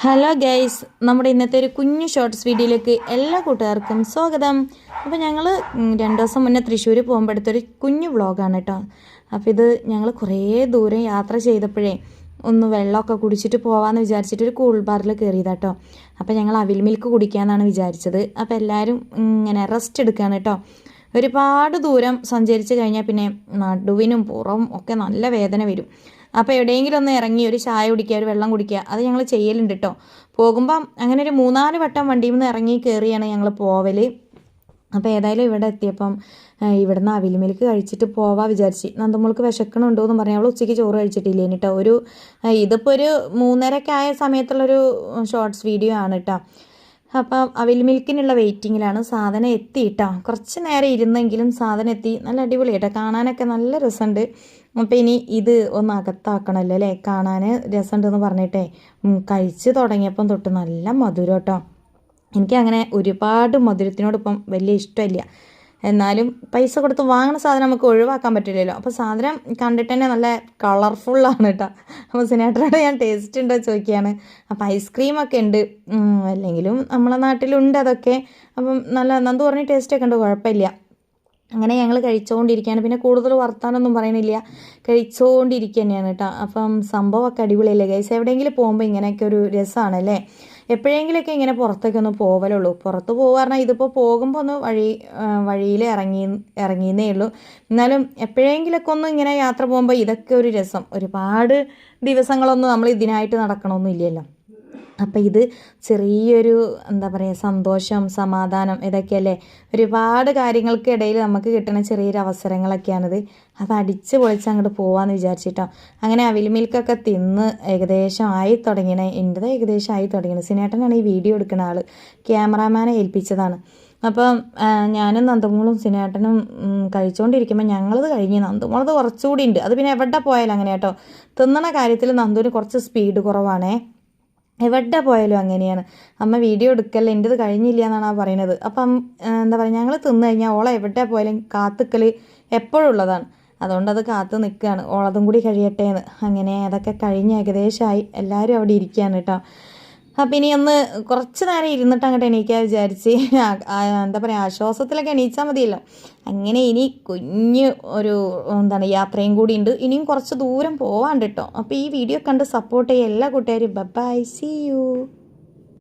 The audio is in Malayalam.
ഹലോ ഗൈസ്, നമ്മുടെ ഇന്നത്തെ ഒരു കുഞ്ഞു ഷോർട്സ് വീഡിയോയിലേക്ക് എല്ലാ കൂട്ടുകാർക്കും സ്വാഗതം. അപ്പോൾ ഞങ്ങൾ 2 ദിവസം മുന്നേ തൃശ്ശൂർ പോകുമ്പോൾ എടുത്തൊരു കുഞ്ഞു വ്ളോഗാണ് കേട്ടോ. അപ്പോൾ ഇത് ഞങ്ങൾ കുറേ ദൂരം യാത്ര ചെയ്തപ്പോഴേ ഒന്ന് വെള്ളമൊക്കെ കുടിച്ചിട്ട് പോകാമെന്ന് വിചാരിച്ചിട്ട് ഒരു കൂൾ ബാറിൽ കയറിയതാട്ടോ. അപ്പോൾ ഞങ്ങൾ അവിൽ മിൽക്ക് കുടിക്കാമെന്നാണ് വിചാരിച്ചത്. അപ്പോൾ എല്ലാവരും ഇങ്ങനെ റെസ്റ്റ് എടുക്കുകയാണ് കേട്ടോ. ഒരുപാട് ദൂരം സഞ്ചരിച്ച് കഴിഞ്ഞാൽ പിന്നെ നടുവിനും പുറവും ഒക്കെ നല്ല വേദന വരും. അപ്പോൾ എവിടെയെങ്കിലും ഒന്ന് ഇറങ്ങി ഒരു ചായ കുടിക്കുക, ഒരു വെള്ളം കുടിക്കുക, അത് ഞങ്ങൾ ചെയ്യലുണ്ട് കേട്ടോ. പോകുമ്പം അങ്ങനെ ഒരു 3-4 വട്ടം വണ്ടിയിൽ നിന്ന് ഇറങ്ങി കയറിയാണ് ഞങ്ങൾ പോവൽ. അപ്പോൾ ഏതായാലും ഇവിടെ എത്തിയപ്പം ഇവിടുന്ന് അവിൽ മിൽക്ക് കഴിച്ചിട്ട് പോവാൻ വിചാരിച്ച്. നന്ദമോൾക്ക് വിശക്കണുണ്ടോ എന്ന് പറഞ്ഞാൽ അവൾ ഉച്ചയ്ക്ക് ചോറ് കഴിച്ചിട്ടില്ലേന് കേട്ടോ. ഇതിപ്പോൾ ഒരു 3:30 ആയ സമയത്തുള്ളൊരു ഷോർട്സ് വീഡിയോ ആണ് കേട്ടോ. അപ്പം അവിൽ മിൽക്കിനുള്ള വെയിറ്റിങ്ങിലാണ്. സാധനം എത്തി കേട്ടോ. കുറച്ച് നേരം ഇരുന്നെങ്കിലും സാധനം എത്തി. നല്ല അടിപൊളി കേട്ടോ, കാണാനൊക്കെ നല്ല രസമുണ്ട്. അപ്പോൾ ഇനി ഇത് ഒന്ന് അകത്താക്കണമല്ലോ അല്ലേ, കാണാൻ രസമുണ്ടെന്ന് പറഞ്ഞിട്ടേ കഴിച്ച് തുടങ്ങിയപ്പം തൊട്ട് നല്ല മധുരം കേട്ടോ. എനിക്കങ്ങനെ ഒരുപാട് മധുരത്തിനോടൊപ്പം വലിയ ഇഷ്ടമില്ല. എന്നാലും പൈസ കൊടുത്ത് വാങ്ങുന്ന സാധനം നമുക്ക് ഒഴിവാക്കാൻ പറ്റില്ലല്ലോ. അപ്പോൾ സാധനം കണ്ടിട്ട് തന്നെ നല്ല കളർഫുള്ളാണ് കേട്ടോ. അപ്പോൾ സിനേട്ടനോട് ഞാൻ ടേസ്റ്റ് ഉണ്ടോ ചോദിക്കുകയാണ്. അപ്പോൾ ഐസ്ക്രീമൊക്കെ ഉണ്ട്, അല്ലെങ്കിലും നമ്മളെ നാട്ടിലുണ്ട് അതൊക്കെ. അപ്പം നല്ല നന്ദു പറഞ്ഞ് ടേസ്റ്റൊക്കെ ഉണ്ട്, കുഴപ്പമില്ല. അങ്ങനെ ഞങ്ങൾ കഴിച്ചുകൊണ്ടിരിക്കുകയാണ്. പിന്നെ കൂടുതൽ വർത്താനൊന്നും പറയണില്ല, കഴിച്ചുകൊണ്ടിരിക്കുക തന്നെയാണ് കേട്ടോ. അപ്പം സംഭവമൊക്കെ അടിപൊളിയല്ലേ ഗൈസ്. എവിടെയെങ്കിലും പോകുമ്പോൾ ഇങ്ങനെയൊക്കെ ഒരു രസമാണല്ലേ. എപ്പോഴെങ്കിലുമൊക്കെ ഇങ്ങനെ പുറത്തൊക്കെ ഒന്ന് പോവലുള്ളൂ. പുറത്ത് പോകുക പറഞ്ഞാൽ ഇതിപ്പോൾ പോകുമ്പോൾ ഒന്ന് വഴിയിൽ ഇറങ്ങിയെന്നേ ഉള്ളൂ. എന്നാലും എപ്പോഴെങ്കിലുമൊക്കെ ഒന്ന് ഇങ്ങനെ യാത്ര പോകുമ്പോൾ ഇതൊക്കെ ഒരു രസം. ഒരുപാട് ദിവസങ്ങളൊന്നും നമ്മൾ ഇതിനായിട്ട് നടക്കണമൊന്നും ഇല്ലല്ലോ. അപ്പം ഇത് ചെറിയൊരു എന്താ പറയുക, സന്തോഷം, സമാധാനം, ഇതൊക്കെയല്ലേ. ഒരുപാട് കാര്യങ്ങൾക്കിടയിൽ നമുക്ക് കിട്ടുന്ന ചെറിയൊരു അവസരങ്ങളൊക്കെയാണിത്. അത് അടിച്ച് പൊളിച്ച് അങ്ങോട്ട് പോകാമെന്ന് വിചാരിച്ചിട്ടോ. അങ്ങനെ അവിൽ മിൽക്കൊക്കെ തിന്ന് ഏകദേശം ആയി തുടങ്ങിയത്. എൻ്റെത് ഏകദേശം ആയി തുടങ്ങിയത്. സിനേട്ടനാണ് ഈ വീഡിയോ എടുക്കുന്ന ആൾ, ക്യാമറാമാനെ ഏൽപ്പിച്ചതാണ്. അപ്പം ഞാനും നന്ദമോളും സിനേട്ടനും കഴിച്ചുകൊണ്ടിരിക്കുമ്പോൾ ഞങ്ങളത് കഴിഞ്ഞ് നന്ദമോളത് കുറച്ചുകൂടി ഉണ്ട്. അത് പിന്നെ എവിടെ പോയാലും അങ്ങനെ കേട്ടോ. തിന്നണ കാര്യത്തിൽ നന്ദുവിന് കുറച്ച് സ്പീഡ് കുറവാണേ. എവിടെ പോയാലും അങ്ങനെയാണ്. അമ്മ വീഡിയോ എടുക്കല്ല, എൻ്റെത് കഴിഞ്ഞില്ല എന്നാണ് പറയുന്നത്. അപ്പം എന്താ പറയുക, ഞങ്ങൾ തിന്നു കഴിഞ്ഞാൽ ഓളെ എവിടെ പോയാലും കാത്തുക്കൽ എപ്പോഴും ഉള്ളതാണ്. അതുകൊണ്ട് അത് കാത്തു നിൽക്കുകയാണ്, ഓളതും കൂടി കഴിയട്ടെ എന്ന്. അങ്ങനെ അതൊക്കെ കഴിഞ്ഞ് ഏകദേശമായി. എല്ലാവരും അവിടെ ഇരിക്കുകയാണ് കേട്ടോ. അപ്പം ഇനി ഒന്ന് കുറച്ച് നേരം ഇരുന്നിട്ട് അങ്ങോട്ട് എണീക്കാൻ വിചാരിച്ച്. എന്താ പറയുക, ആശ്വാസത്തിലൊക്കെ എണീച്ചാൽ മതിയല്ലോ. അങ്ങനെ ഇനി കുഞ്ഞ് ഒരു യാത്രയും കൂടി ഉണ്ട്. ഇനിയും കുറച്ച് ദൂരം പോവാണ്ട് കേട്ടോ. അപ്പോൾ ഈ വീഡിയോ കണ്ട് സപ്പോർട്ട് ചെയ്യുക എല്ലാ കൂട്ടുകാരും. Bye, see U.